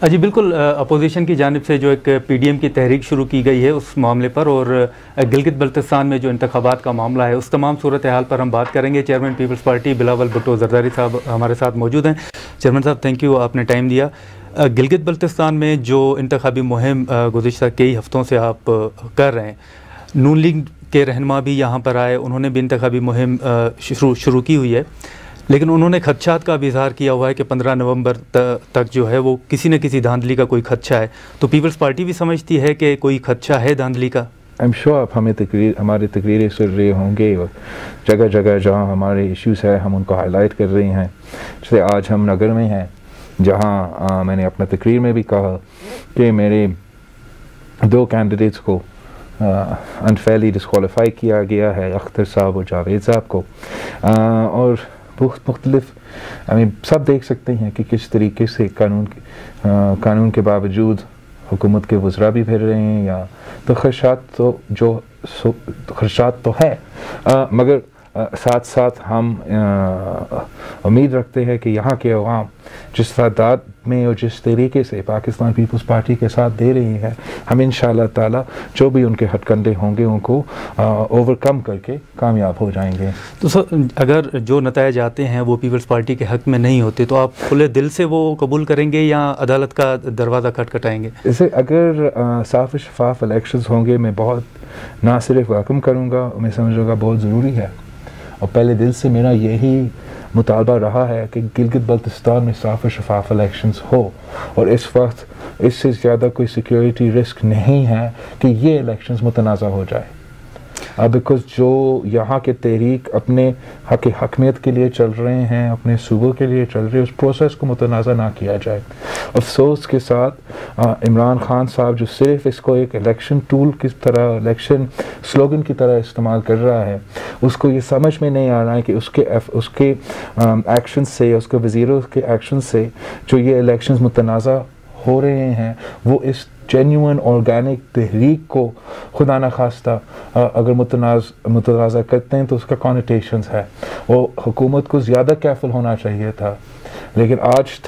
जी बिल्कुल, अपोजिशन की जानिब से जो एक पीडीएम की तहरीक शुरू की गई है उस मामले पर, और गिलगित बल्तिस्तान में जो इंतखाबात का मामला है उस तमाम सूरत हाल पर हम बात करेंगे। Chairman people's party Bilawal Bhutto Zardari साहब हमारे साथ मौजूद हैं। चेयरमैन साहब, थैंक यू, आपने टाइम दिया। गिलगित बल्तिस्तान में जो इंतखाबी मुहिम गुज़िश्ता कई हफ़्तों से आप कर रहे हैं, नून लीग के रहनुमा भी यहाँ पर आए, उन्होंने भी इंतखाबी मुहिम शुरू की हुई है, लेकिन उन्होंने खदशात का भी इजहार किया हुआ है कि 15 नवंबर तक जो है वो किसी न किसी धांधली का कोई खदशा है। तो पीपल्स पार्टी भी समझती है कि कोई खदशा है धांधली का। आई एम श्योर आप हमारी तकरीरें सुन रहे होंगे और जगह जगह जहाँ हमारे इश्यूज़ है हम उनको हाईलाइट कर रहे हैं। जैसे आज हम नगर में हैं, जहाँ मैंने अपना तकरीर में भी कहा कि मेरे 2 कैंडिडेट्स को अनफेयरली डिस्क्वालीफाई किया गया है, अख्तर साहब और जावेद साहब को, और बहुत मुख्तलिफ सब देख सकते हैं कि किस तरीके से कानून के बावजूद हुकूमत के वज़रा भी फिर रहे हैं, या तो खदशात तो है, मगर साथ साथ हम उम्मीद रखते हैं कि यहाँ के अवाम जिस तादाद में और जिस तरीके से पाकिस्तान पीपल्स पार्टी के साथ दे रही है, हम इंशाअल्लाह ताला जो भी उनके हथकंडे होंगे उनको ओवरकम करके कामयाब हो जाएंगे। तो सर, अगर जो नतायज आते हैं वो पीपल्स पार्टी के हक़ में नहीं होते तो आप खुले दिल से वो कबूल करेंगे या अदालत का दरवाज़ा खटखटाएंगे? जैसे अगर साफ शफाफ इलेक्शंस होंगे, मैं बहुत ना सिर्फ वेलकम करूँगा, मैं समझूँगा बहुत ज़रूरी है, और पहले दिल से मेरा यही मुतालबा रहा है कि गिलगित बल्तिस्तान में साफ शफाफ इलेक्शंस हो, और इस वक्त इससे ज़्यादा कोई सिक्योरिटी रिस्क नहीं है कि ये इलेक्शंस मुतनाज़ा हो जाए, बिकॉज़ जो यहाँ के तहरीक अपने हकमियत के लिए चल रहे हैं, अपने सूबों के लिए चल रहे हैं, उस प्रोसेस को मुतनाज़ा ना किया जाए। अफसोस के साथ इमरान खान साहब जो सिर्फ इसको एक इलेक्शन टूल की तरह, इलेक्शन स्लोगन की तरह इस्तेमाल कर रहा है, उसको ये समझ में नहीं आ रहा है कि उसके एक्शन से, उसके वज़ीरों के एक्शन से जो ये इलेक्शंस मुतनाज़ा हो रहे हैं, वो इस जेन्युइन ऑर्गेनिक तहरीक को खुदा न खास्ता अगर मुतनाज़ा करते हैं तो उसका कॉनोटेशंस है, वो हुकूमत को ज़्यादा केयरफुल होना चाहिए था। लेकिन आज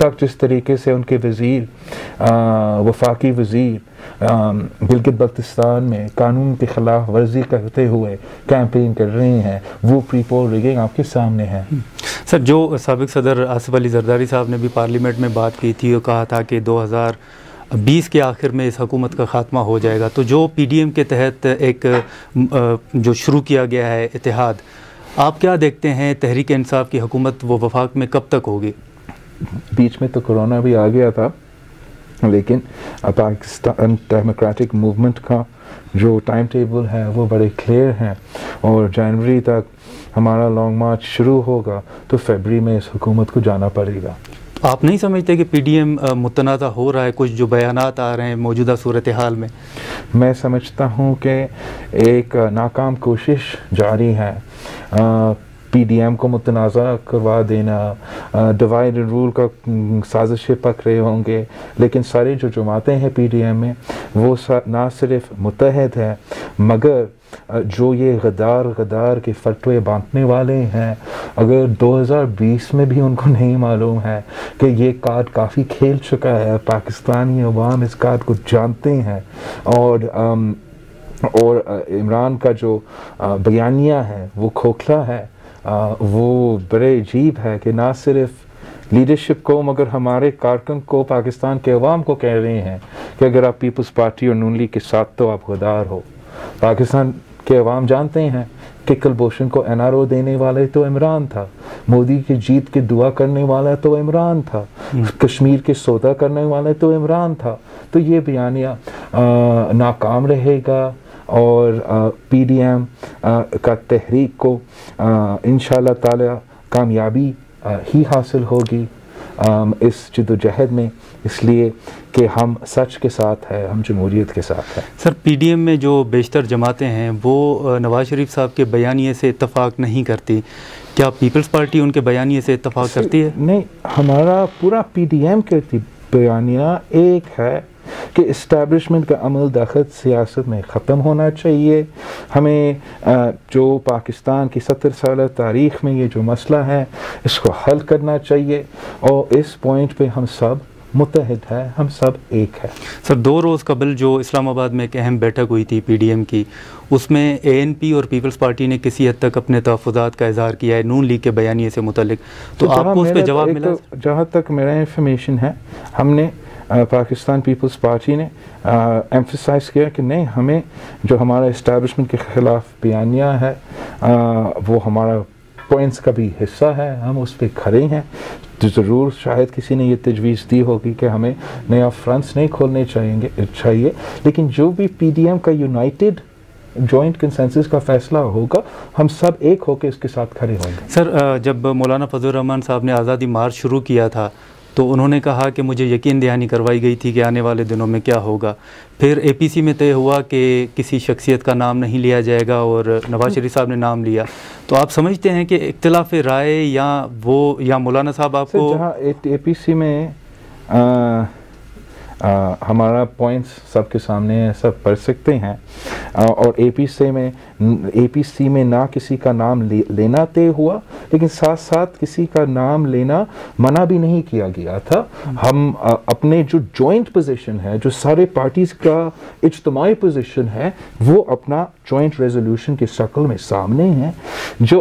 तक जिस तरीके से उनके वज़ीर, वफाकी वज़ीर गिलगित बल्तिस्तान में कानून के ख़िलाफ़ वर्जी करते हुए कैंपेन कर रहे हैं, वो प्री पोल रिगिंग आपके सामने है। सर, जो साबिक़ सदर आसिफ अली जरदारी साहब ने भी पार्लियामेंट में बात की थी और कहा था कि 2020 के आखिर में इस हुकूमत का ख़ात्मा हो जाएगा, तो जो पीडीएम के तहत एक जो शुरू किया गया है इत्तेहाद, आप क्या देखते हैं तहरीक इंसाफ की हुकूमत वो वफाक में कब तक होगी? बीच में तो कोरोना भी आ गया था, लेकिन पाकिस्तान डेमोक्रेटिक मूवमेंट का जो टाइम टेबल है वो बड़े क्लियर हैं, और जनवरी तक हमारा लॉन्ग मार्च शुरू होगा, तो फरवरी में इस हुकूमत को जाना पड़ेगा। आप नहीं समझते कि पीडीएम मुतनाज़ा हो रहा है? कुछ जो बयानात आ रहे हैं मौजूदा सूरत हाल में, मैं समझता हूँ कि एक नाकाम कोशिश जारी है पीडीएम को मुतनाज़ा करवा देना, डिवाइड एंड रूल का साजिशें पक रहे होंगे, लेकिन सारी जो जमातें हैं पीडीएम में वो ना सिर्फ मुत्तहद है, मगर जो ये गदार के फतवे बांटने वाले हैं, अगर 2020 में भी उनको नहीं मालूम है कि ये कार्ड काफ़ी खेल चुका है, पाकिस्तानी अवाम इस कार्ड को जानते हैं, और इमरान का जो बयानिया है वो खोखला है, वो बड़े अजीब है कि ना सिर्फ लीडरशिप को मगर हमारे कारकुन को, पाकिस्तान के अवाम को कह रहे हैं कि अगर आप पीपल्स पार्टी और नून लीग के साथ तो आप गद्दार हो। पाकिस्तान के अवाम जानते हैं कि कुलभूषण को एनआरओ देने वाले तो इमरान था, मोदी की जीत की दुआ करने वाला तो इमरान था, कश्मीर के सौदा करने वाला तो इमरान था। तो ये बयानिया नाकाम रहेगा, और पीडीएम का तहरीक को इंशाअल्लाह ताला कामयाबी ही हासिल होगी इस जद्दोजहद में, इसलिए कि हम सच के साथ है, हम जमहूरियत के साथ है। सर, पीडीएम में जो बेशतर जमातें हैं वो नवाज शरीफ साहब के बयानिए से इत्तफाक नहीं करती, क्या पीपल्स पार्टी उनके बयानिए से इत्तफाक करती है? नहीं, हमारा पूरा पीडीएम के बयानिया एक है कि इस्टेब्लिशमेंट का अमल दखल सियासत में ख़त्म होना चाहिए। हमें जो पाकिस्तान की 70 साल तारीख़ में ये जो मसला है इसको हल करना चाहिए, और इस पॉइंट पे हम सब मुत्तहिद है, हम सब एक है। सर 2 रोज़ कबल जो इस्लामाबाद में एक अहम बैठक हुई थी पीडीएम की, उसमें एएनपी और पीपल्स पार्टी ने किसी हद तक अपने तहफ़्फ़ुज़ात का इज़हार किया है नून लीग के बयानिए से मुतल्लिक, तो आपको उस पर जवाब मिला? जहाँ तक मेरा इंफॉर्मेशन है, हमने पाकिस्तान पीपल्स पार्टी ने एम्फसाइज़ किया कि नहीं, हमें जो हमारा इस्टेब्लिशमेंट के ख़िलाफ़ बयानिया है वो हमारा पॉइंट्स का भी हिस्सा है, हम उस पर खड़े हैं। तो ज़रूर शायद किसी ने ये तजवीज़ दी होगी कि हमें नया फ्रंट्स नहीं खोलने चाहिए, लेकिन जो भी पीडीएम का यूनाइटेड जॉइंट कंसेंसस का फैसला होगा, हम सब एक होकर इसके साथ खड़े होंगे। सर जब मौलाना फजल रहमान साहब ने आज़ादी मार्च शुरू किया था तो उन्होंने कहा कि मुझे यकीन दहानी करवाई गई थी कि आने वाले दिनों में क्या होगा। फिर एपीसी में तय हुआ कि किसी शख्सियत का नाम नहीं लिया जाएगा और नवाज शरीफ साहब ने नाम लिया। तो आप समझते हैं कि इख्तिलाफ राय या मौलाना साहब आपको जहाँ एपीसी में हमारा पॉइंट्स सबके सामने है, सब पढ़ सकते हैं, और एपीसी में ना किसी का नाम लेना तय हुआ, लेकिन साथ साथ किसी का नाम लेना मना भी नहीं किया गया था। हम अपने जो जॉइंट पोजीशन है, जो सारे पार्टीज का इज्तिमाई पोजीशन है, वो अपना जॉइंट रेजोल्यूशन की शक्ल में सामने है। जो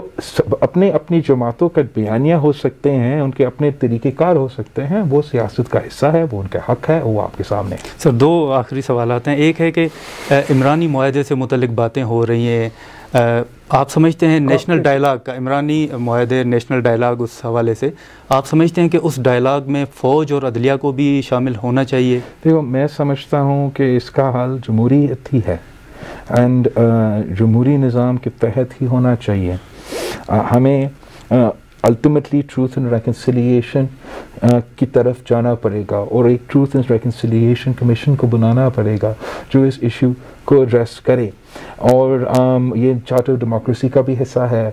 अपने अपनी जमातों का बयानिया हो सकते हैं, उनके अपने तरीक़ेकार हो सकते हैं, वो सियासत का हिस्सा है, वो उनका हक है, वो आपके सामने। सर 2 आखिरी सवालात हैं। एक है कि इमरानी मुआहदे से मुतल्लिक बातें हो रही हैं, आप समझते हैं नेशनल डायलॉग का, इमरानी मुआहदे नेशनल डायलॉग, उस हवाले से आप समझते हैं कि उस डायलॉग में फ़ौज और अदलिया को भी शामिल होना चाहिए? देखो, मैं समझता हूँ कि इसका हल जमहूरियत ही है, एंड जमहूरी निज़ाम के तहत ही होना चाहिए। हमें अल्टीमेटली ट्रूथ एंड रिकन्सिलिएशन की तरफ जाना पड़ेगा, और एक ट्रूथ एंड रिकन्सिलिएशन कमीशन को बनाना पड़ेगा जो इस इशू को एड्रेस करे। और ये चार्टर डेमोक्रेसी का भी हिस्सा है,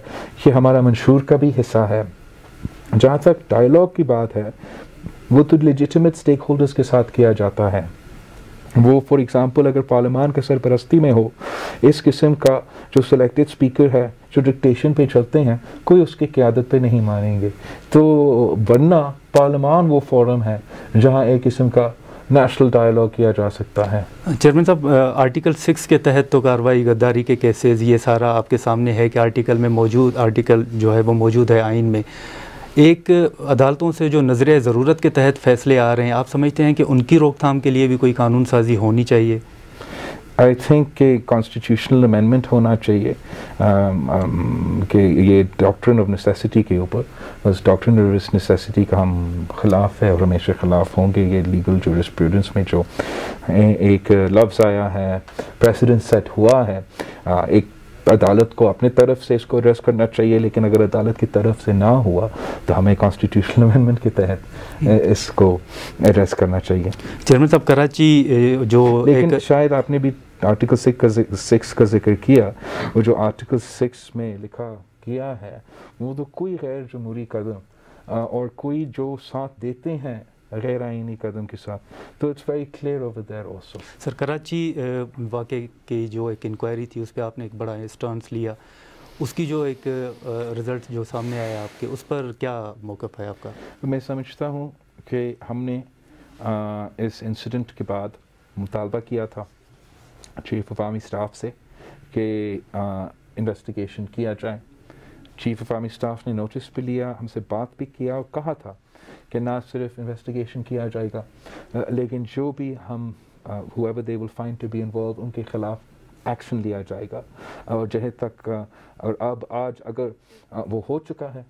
ये हमारा मंशूर का भी हिस्सा है। जहाँ तक डायलॉग की बात है, वो तो लेजिटिमेट स्टेक होल्डर्स के साथ किया जाता है। वो फॉर एग्ज़ाम्पल अगर पार्लियामान के सरपरस्ती में हो, इस किस्म का जो सिलेक्टेड स्पीकर है, जो डिक्टेशन पे चलते हैं, कोई उसकी क़यादत पे नहीं मानेंगे। तो वरना पार्लियामान वो फोरम है जहाँ एक किस्म का नेशनल डायलॉग किया जा सकता है। चेयरमैन साहब, आर्टिकल 6 के तहत तो कार्रवाई गद्दारी के केसेस, ये सारा आपके सामने है कि आर्टिकल में मौजूद, आर्टिकल जो है वो मौजूद है आइन में। एक अदालतों से जो नज़र ज़रूरत के तहत फ़ैसले आ रहे हैं, आप समझते हैं कि उनकी रोकथाम के लिए भी कोई कानून साजी होनी चाहिए? आई थिंक कि कॉन्स्टिट्यूशनल अमेंडमेंट होना चाहिए कि ये डॉक्ट्रिन ऑफ नेसेसिटी के ऊपर, बस डॉक्ट्रिन ऑफ नेसेसिटी का हम ख़िलाफ़ है और हमेशा ख़िलाफ़ होंगे। ये लीगल जूरिस्प्रूडेंस में जो एक लफ्ज़ आया है, प्रेसिडेंट सेट हुआ है, एक अदालत को अपने तरफ से इसको एड्रेस करना चाहिए, लेकिन अगर अदालत की तरफ से ना हुआ तो हमें कॉन्स्टिट्यूशनल अमेंडमेंट के तहत इसको एड्रेस करना चाहिए। चेयरमैन साहब, कराची जो लेकिन शायद आपने भी आर्टिकल 6 का जिक्र किया, वो जो आर्टिकल 6 में लिखा किया है, वो तो कोई गैर जमहूरी कदम और कोई जो साथ देते हैं गैर आइनी कदम के साथ, तो it's very clear over there also. Sir, Karachi वाक़े की जो एक इंक्वायरी थी, उस पर आपने एक बड़ा स्टांस लिया, उसकी जो एक रिज़ल्ट जो सामने आया आपके, उस पर क्या मौक़िफ़ है आपका? मैं समझता हूँ कि हमने इस इंसिडेंट के बाद मुतालबा किया था चीफ ऑफ आर्मी स्टाफ से कि इन्वेस्टिगेशन किया जाए। चीफ ऑफ आर्मी स्टाफ ने नोटिस भी लिया, हमसे बात भी किया और कहा था कि ना सिर्फ इन्वेस्टिगेशन किया जाएगा, लेकिन जो भी हम whoever they will find to be involved, उनके ख़िलाफ़ एक्शन लिया जाएगा। और जहाँ तक और अब आज अगर वो हो चुका है,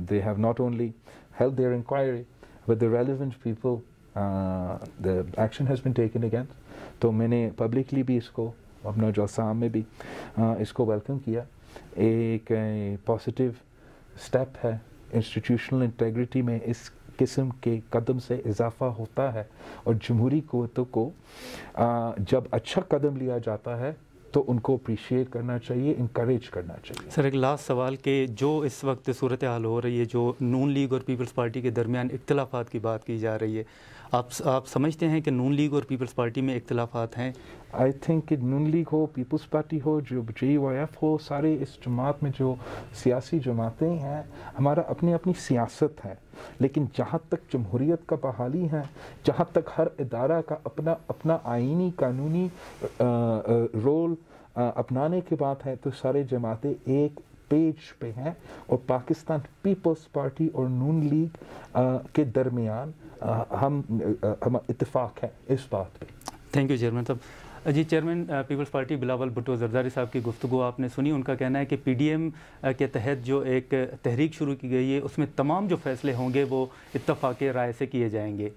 they have not only held their inquiry but the relevant people, the action has been taken against। तो मैंने पब्लिकली भी इसको अपना जलसा में भी इसको वेलकम किया। एक पॉजिटिव स्टेप है, इंस्टीट्यूशनल इंटेग्रिटी में इस किस्म के कदम से इजाफा होता है, और जमहूरी क़ुव्वतों को जब अच्छा कदम लिया जाता है तो उनको अप्रिशिएट करना चाहिए, इनकरेज करना चाहिए। सर, एक लास्ट सवाल के जो इस वक्त सूरत हाल हो रही है, जो नून लीग और पीपल्स पार्टी के दरमियान इख्तिलाफात की बात की जा रही है, आप समझते हैं कि नून लीग और पीपल्स पार्टी में इख्तिलाफात हैं? आई थिंक कि नून लीग हो, पीपल्स पार्टी हो, जो JUIF हो, सारे इस जमात में जो सियासी जमातें हैं, हमारा अपनी अपनी सियासत है। लेकिन जहाँ तक जमहूरियत का बहाली है, जहाँ तक हर इदारा का अपना अपना आइनी कानूनी रोल अपनाने की बात है, तो सारे जमातें एक पेज पे हैं और पाकिस्तान पीपल्स पार्टी और नून लीग के दरमियान हम इत्तेफाक है इस बात पे। Thank you chairman sahab. जी chairman people's party Bilawal Bhutto Zardari sahab की गुफ्तगू आपने सुनी। उनका कहना है कि पीडीएम के तहत जो एक तहरीक शुरू की गई है उसमें तमाम जो फैसले होंगे वो इत्तफाक़ राय से किए जाएंगे।